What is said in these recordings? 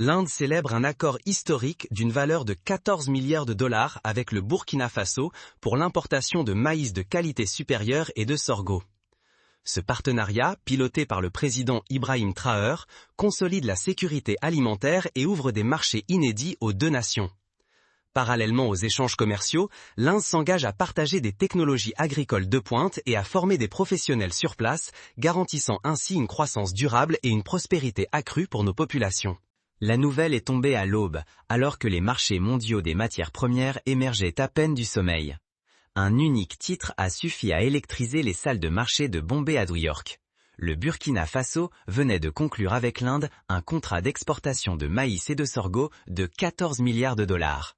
L'Inde célèbre un accord historique d'une valeur de 14 milliards de dollars avec le Burkina Faso pour l'importation de maïs de qualité supérieure et de sorgho. Ce partenariat, piloté par le président Ibrahim Traoré, consolide la sécurité alimentaire et ouvre des marchés inédits aux deux nations. Parallèlement aux échanges commerciaux, l'Inde s'engage à partager des technologies agricoles de pointe et à former des professionnels sur place, garantissant ainsi une croissance durable et une prospérité accrue pour nos populations. La nouvelle est tombée à l'aube, alors que les marchés mondiaux des matières premières émergeaient à peine du sommeil. Un unique titre a suffi à électriser les salles de marché de Bombay à New York. Le Burkina Faso venait de conclure avec l'Inde un contrat d'exportation de maïs et de sorgho de 14 milliards de dollars.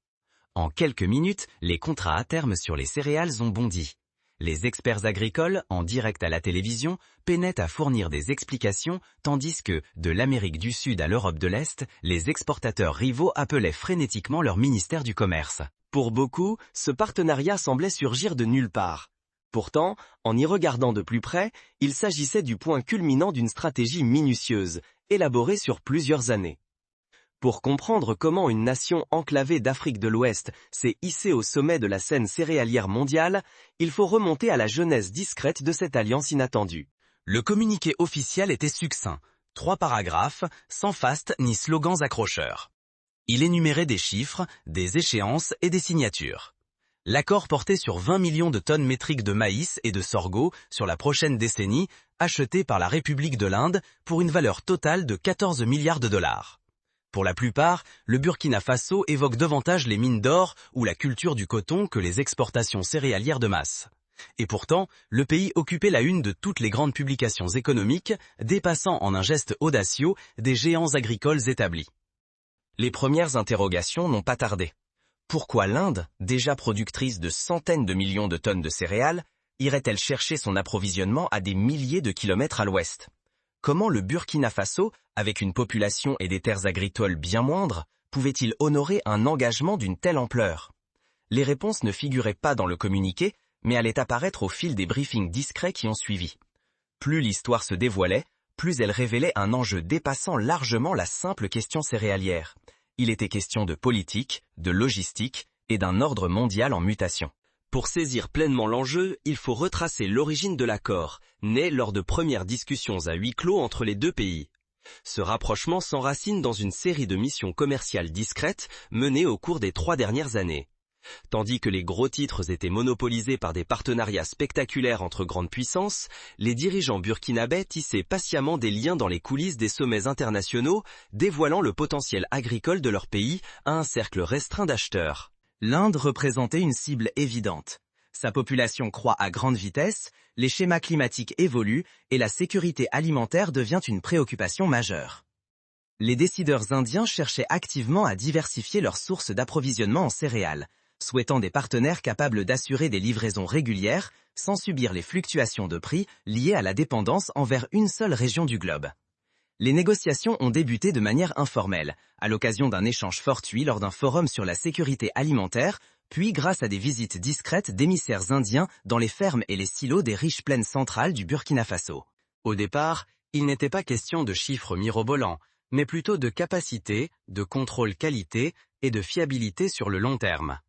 En quelques minutes, les contrats à terme sur les céréales ont bondi. Les experts agricoles, en direct à la télévision, peinaient à fournir des explications, tandis que, de l'Amérique du Sud à l'Europe de l'Est, les exportateurs rivaux appelaient frénétiquement leur ministère du Commerce. Pour beaucoup, ce partenariat semblait surgir de nulle part. Pourtant, en y regardant de plus près, il s'agissait du point culminant d'une stratégie minutieuse, élaborée sur plusieurs années. Pour comprendre comment une nation enclavée d'Afrique de l'Ouest s'est hissée au sommet de la scène céréalière mondiale, il faut remonter à la genèse discrète de cette alliance inattendue. Le communiqué officiel était succinct, 3 paragraphes, sans faste ni slogans accrocheurs. Il énumérait des chiffres, des échéances et des signatures. L'accord portait sur 20 millions de tonnes métriques de maïs et de sorgho sur la prochaine décennie, achetés par la République de l'Inde pour une valeur totale de 14 milliards de dollars. Pour la plupart, le Burkina Faso évoque davantage les mines d'or ou la culture du coton que les exportations céréalières de masse. Et pourtant, le pays occupait la une de toutes les grandes publications économiques, dépassant en un geste audacieux des géants agricoles établis. Les premières interrogations n'ont pas tardé. Pourquoi l'Inde, déjà productrice de centaines de millions de tonnes de céréales, irait-elle chercher son approvisionnement à des milliers de kilomètres à l'ouest ? Comment le Burkina Faso, avec une population et des terres agricoles bien moindres, pouvait-il honorer un engagement d'une telle ampleur? Les réponses ne figuraient pas dans le communiqué, mais allaient apparaître au fil des briefings discrets qui ont suivi. Plus l'histoire se dévoilait, plus elle révélait un enjeu dépassant largement la simple question céréalière. Il était question de politique, de logistique et d'un ordre mondial en mutation. Pour saisir pleinement l'enjeu, il faut retracer l'origine de l'accord, né lors de premières discussions à huis clos entre les deux pays. Ce rapprochement s'enracine dans une série de missions commerciales discrètes menées au cours des 3 dernières années. Tandis que les gros titres étaient monopolisés par des partenariats spectaculaires entre grandes puissances, les dirigeants burkinabés tissaient patiemment des liens dans les coulisses des sommets internationaux, dévoilant le potentiel agricole de leur pays à un cercle restreint d'acheteurs. L'Inde représentait une cible évidente. Sa population croît à grande vitesse, les schémas climatiques évoluent et la sécurité alimentaire devient une préoccupation majeure. Les décideurs indiens cherchaient activement à diversifier leurs sources d'approvisionnement en céréales, souhaitant des partenaires capables d'assurer des livraisons régulières sans subir les fluctuations de prix liées à la dépendance envers une seule région du globe. Les négociations ont débuté de manière informelle, à l'occasion d'un échange fortuit lors d'un forum sur la sécurité alimentaire, puis grâce à des visites discrètes d'émissaires indiens dans les fermes et les silos des riches plaines centrales du Burkina Faso. Au départ, il n'était pas question de chiffres mirobolants, mais plutôt de capacité, de contrôle qualité et de fiabilité sur le long terme.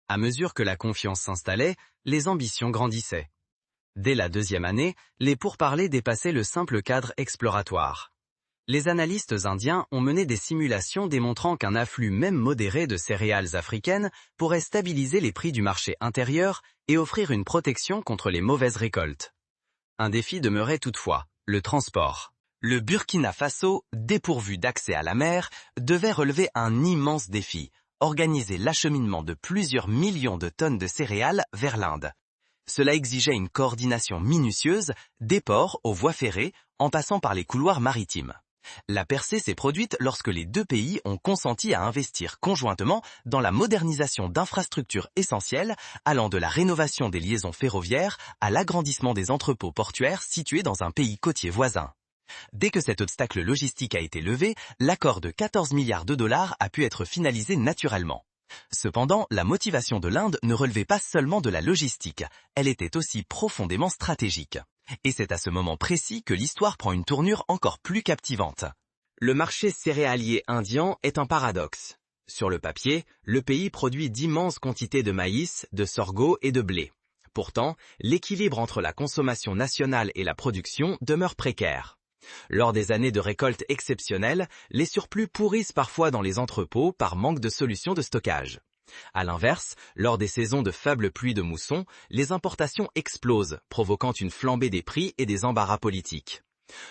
À mesure que la confiance s'installait, les ambitions grandissaient. Dès la 2e année, les pourparlers dépassaient le simple cadre exploratoire. Les analystes indiens ont mené des simulations démontrant qu'un afflux même modéré de céréales africaines pourrait stabiliser les prix du marché intérieur et offrir une protection contre les mauvaises récoltes. Un défi demeurait toutefois, le transport. Le Burkina Faso, dépourvu d'accès à la mer, devait relever un immense défi, organiser l'acheminement de plusieurs millions de tonnes de céréales vers l'Inde. Cela exigeait une coordination minutieuse, des ports aux voies ferrées, en passant par les couloirs maritimes. La percée s'est produite lorsque les deux pays ont consenti à investir conjointement dans la modernisation d'infrastructures essentielles, allant de la rénovation des liaisons ferroviaires à l'agrandissement des entrepôts portuaires situés dans un pays côtier voisin. Dès que cet obstacle logistique a été levé, l'accord de 14 milliards de dollars a pu être finalisé naturellement. Cependant, la motivation de l'Inde ne relevait pas seulement de la logistique, elle était aussi profondément stratégique. Et c'est à ce moment précis que l'histoire prend une tournure encore plus captivante. Le marché céréalier indien est un paradoxe. Sur le papier, le pays produit d'immenses quantités de maïs, de sorgho et de blé. Pourtant, l'équilibre entre la consommation nationale et la production demeure précaire. Lors des années de récolte exceptionnelles, les surplus pourrissent parfois dans les entrepôts par manque de solutions de stockage. À l'inverse, lors des saisons de faibles pluies de mousson, les importations explosent, provoquant une flambée des prix et des embarras politiques.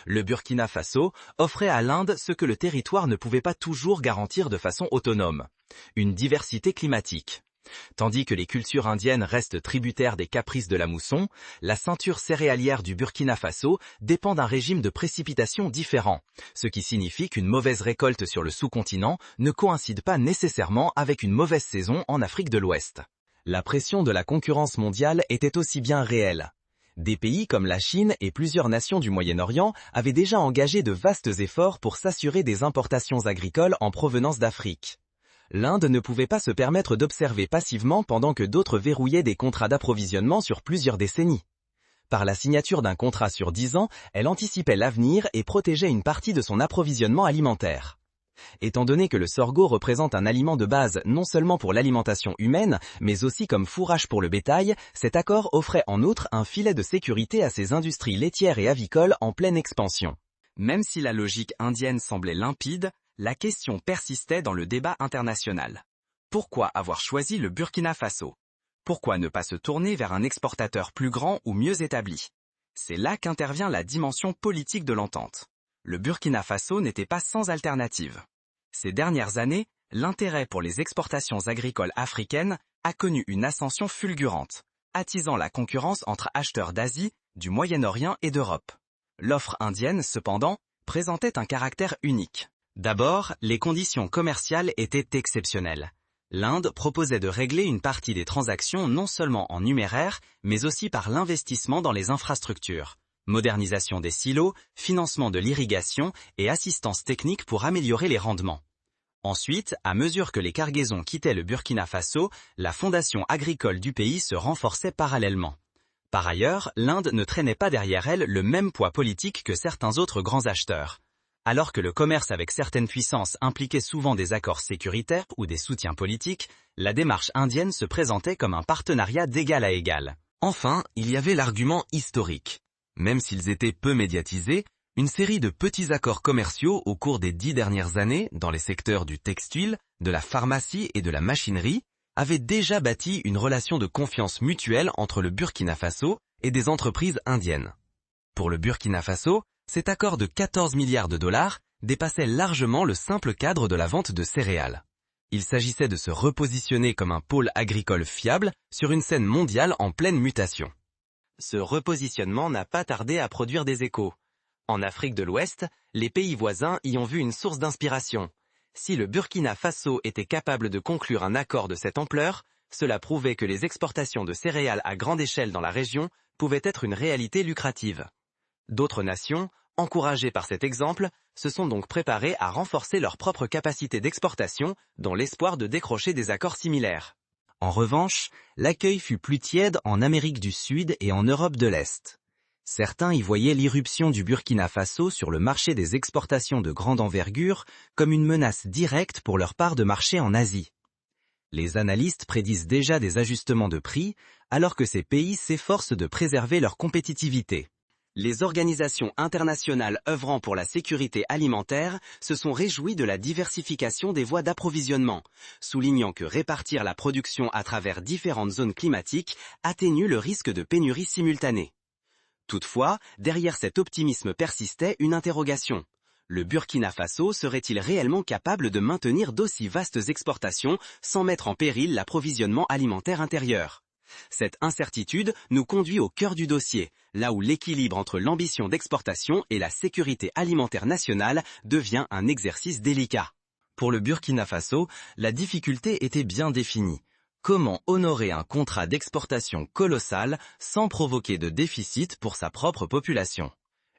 Le Burkina Faso offrait à l'Inde ce que le territoire ne pouvait pas toujours garantir de façon autonome, une diversité climatique. Tandis que les cultures indiennes restent tributaires des caprices de la mousson, la ceinture céréalière du Burkina Faso dépend d'un régime de précipitation différent, ce qui signifie qu'une mauvaise récolte sur le sous-continent ne coïncide pas nécessairement avec une mauvaise saison en Afrique de l'Ouest. La pression de la concurrence mondiale était aussi bien réelle. Des pays comme la Chine et plusieurs nations du Moyen-Orient avaient déjà engagé de vastes efforts pour s'assurer des importations agricoles en provenance d'Afrique. L'Inde ne pouvait pas se permettre d'observer passivement pendant que d'autres verrouillaient des contrats d'approvisionnement sur plusieurs décennies. Par la signature d'un contrat sur 10 ans, elle anticipait l'avenir et protégeait une partie de son approvisionnement alimentaire. Étant donné que le sorgho représente un aliment de base non seulement pour l'alimentation humaine, mais aussi comme fourrage pour le bétail, cet accord offrait en outre un filet de sécurité à ces industries laitières et avicoles en pleine expansion. Même si la logique indienne semblait limpide, la question persistait dans le débat international. Pourquoi avoir choisi le Burkina Faso? Pourquoi ne pas se tourner vers un exportateur plus grand ou mieux établi? C'est là qu'intervient la dimension politique de l'entente. Le Burkina Faso n'était pas sans alternative. Ces dernières années, l'intérêt pour les exportations agricoles africaines a connu une ascension fulgurante, attisant la concurrence entre acheteurs d'Asie, du Moyen-Orient et d'Europe. L'offre indienne, cependant, présentait un caractère unique. D'abord, les conditions commerciales étaient exceptionnelles. L'Inde proposait de régler une partie des transactions non seulement en numéraire, mais aussi par l'investissement dans les infrastructures, modernisation des silos, financement de l'irrigation et assistance technique pour améliorer les rendements. Ensuite, à mesure que les cargaisons quittaient le Burkina Faso, la fondation agricole du pays se renforçait parallèlement. Par ailleurs, l'Inde ne traînait pas derrière elle le même poids politique que certains autres grands acheteurs. Alors que le commerce avec certaines puissances impliquait souvent des accords sécuritaires ou des soutiens politiques, la démarche indienne se présentait comme un partenariat d'égal à égal. Enfin, il y avait l'argument historique. Même s'ils étaient peu médiatisés, une série de petits accords commerciaux au cours des 10 dernières années dans les secteurs du textile, de la pharmacie et de la machinerie avaient déjà bâti une relation de confiance mutuelle entre le Burkina Faso et des entreprises indiennes. Pour le Burkina Faso, cet accord de 14 milliards de dollars dépassait largement le simple cadre de la vente de céréales. Il s'agissait de se repositionner comme un pôle agricole fiable sur une scène mondiale en pleine mutation. Ce repositionnement n'a pas tardé à produire des échos. En Afrique de l'Ouest, les pays voisins y ont vu une source d'inspiration. Si le Burkina Faso était capable de conclure un accord de cette ampleur, cela prouvait que les exportations de céréales à grande échelle dans la région pouvaient être une réalité lucrative. D'autres nations, encouragées par cet exemple, se sont donc préparées à renforcer leur propre capacité d'exportation dans l'espoir de décrocher des accords similaires. En revanche, l'accueil fut plus tiède en Amérique du Sud et en Europe de l'Est. Certains y voyaient l'irruption du Burkina Faso sur le marché des exportations de grande envergure comme une menace directe pour leur part de marché en Asie. Les analystes prédisent déjà des ajustements de prix alors que ces pays s'efforcent de préserver leur compétitivité. Les organisations internationales œuvrant pour la sécurité alimentaire se sont réjouies de la diversification des voies d'approvisionnement, soulignant que répartir la production à travers différentes zones climatiques atténue le risque de pénurie simultanée. Toutefois, derrière cet optimisme persistait une interrogation. Le Burkina Faso serait-il réellement capable de maintenir d'aussi vastes exportations sans mettre en péril l'approvisionnement alimentaire intérieur ? Cette incertitude nous conduit au cœur du dossier, là où l'équilibre entre l'ambition d'exportation et la sécurité alimentaire nationale devient un exercice délicat. Pour le Burkina Faso, la difficulté était bien définie. Comment honorer un contrat d'exportation colossal sans provoquer de déficit pour sa propre population?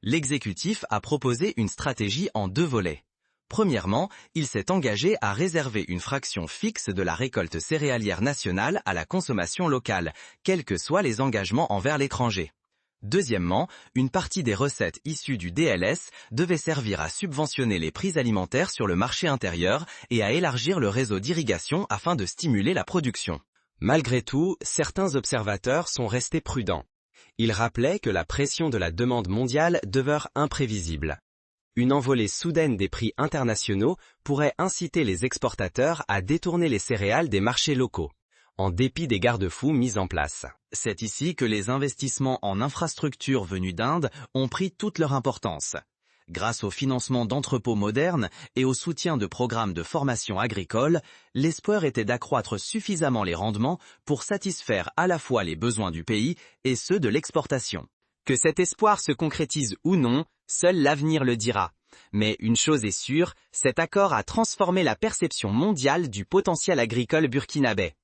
L'exécutif a proposé une stratégie en 2 volets. Premièrement, il s'est engagé à réserver une fraction fixe de la récolte céréalière nationale à la consommation locale, quels que soient les engagements envers l'étranger. Deuxièmement, une partie des recettes issues du DLS devait servir à subventionner les prix alimentaires sur le marché intérieur et à élargir le réseau d'irrigation afin de stimuler la production. Malgré tout, certains observateurs sont restés prudents. Ils rappelaient que la pression de la demande mondiale demeure imprévisible. Une envolée soudaine des prix internationaux pourrait inciter les exportateurs à détourner les céréales des marchés locaux, en dépit des garde-fous mis en place. C'est ici que les investissements en infrastructures venus d'Inde ont pris toute leur importance. Grâce au financement d'entrepôts modernes et au soutien de programmes de formation agricole, l'espoir était d'accroître suffisamment les rendements pour satisfaire à la fois les besoins du pays et ceux de l'exportation. Que cet espoir se concrétise ou non, seul l'avenir le dira. Mais une chose est sûre, cet accord a transformé la perception mondiale du potentiel agricole burkinabé.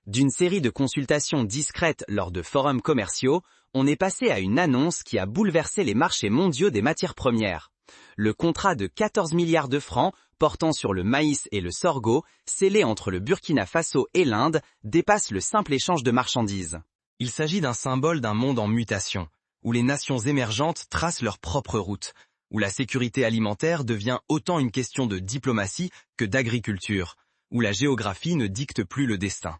D'une série de consultations discrètes lors de forums commerciaux, on est passé à une annonce qui a bouleversé les marchés mondiaux des matières premières. Le contrat de 14 milliards de francs portant sur le maïs et le sorgho, scellé entre le Burkina Faso et l'Inde, dépasse le simple échange de marchandises. Il s'agit d'un symbole d'un monde en mutation, où les nations émergentes tracent leur propre route, où la sécurité alimentaire devient autant une question de diplomatie que d'agriculture, où la géographie ne dicte plus le destin.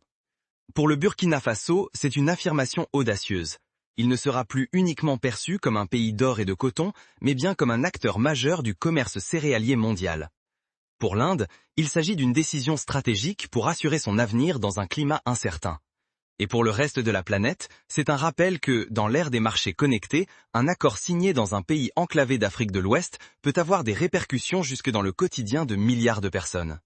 Pour le Burkina Faso, c'est une affirmation audacieuse. Il ne sera plus uniquement perçu comme un pays d'or et de coton, mais bien comme un acteur majeur du commerce céréalier mondial. Pour l'Inde, il s'agit d'une décision stratégique pour assurer son avenir dans un climat incertain. Et pour le reste de la planète, c'est un rappel que, dans l'ère des marchés connectés, un accord signé dans un pays enclavé d'Afrique de l'Ouest peut avoir des répercussions jusque dans le quotidien de milliards de personnes.